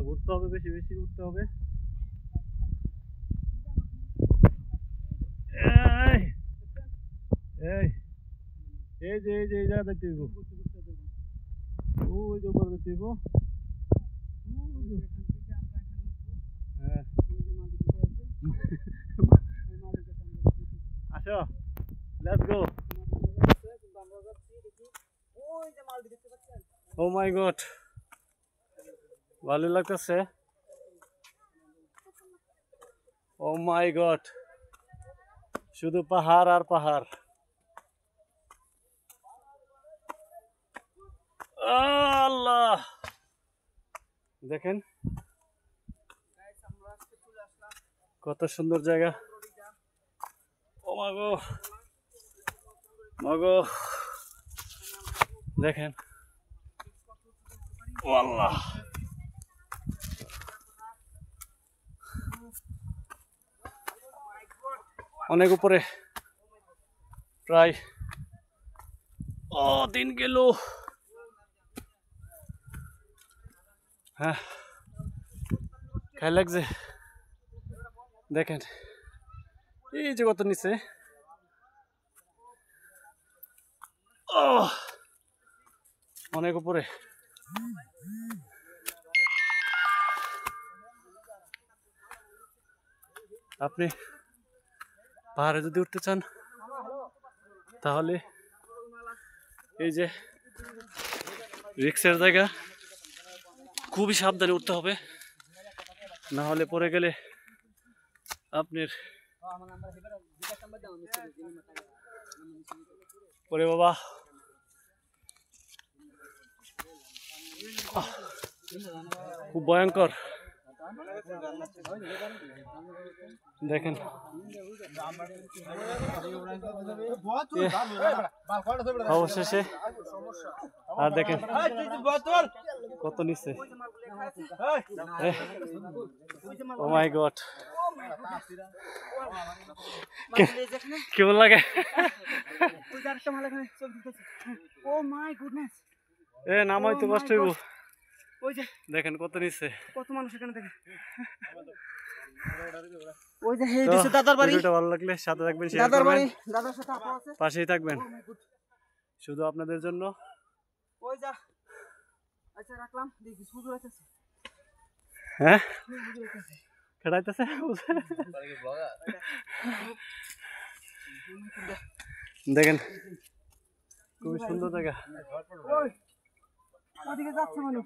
ঘুরতে হবে, বেশি বেশি ঘুরতে হবে। এই এই এই যে এই জায়গা দেখতে হইব, ওই যে উপরে দেখতে হইব। হ্যাঁ আসো, let's go. O my god, ভালো লাগতেছে। ও মাই গড, শুধু পাহাড় আর পাহাড়। আল্লাহ, দেখেন কত সুন্দর জায়গা। ও মাগো মাগো, দেখেন। ও আল্লাহ, অনেক উপরে, প্রায় দিন গেল। হ্যাঁ, খাই লাগছে। দেখেন এই যে কত নিচে। অনেক উপরে। আপনি পাহাড়ে যদি উঠতে চান তাহলে এই যে রিক্সের জায়গা, খুবই সাবধানে উঠতে হবে, না হলে পড়ে গেলে আপনার পরে বাবা খুব ভয়ঙ্কর। দেখেন অবশেষে, আর দেখেন কত নিচে। ও মাই গড, কেমন লাগে? এ নামাই তো কষ্ট হইব। দেখেন কত নিচে, কত মানুষ এখানে দেখে। ভালো লাগলে সাথে থাকবেন, শেয়ার করবেন, পাশেই থাকবেন, শুধু আপনাদের জন্য। হ্যাঁ, খেড়াইতেছে। দেখেন খুবই সুন্দর জায়গা। ওদিকে যাচ্ছে মানুষ।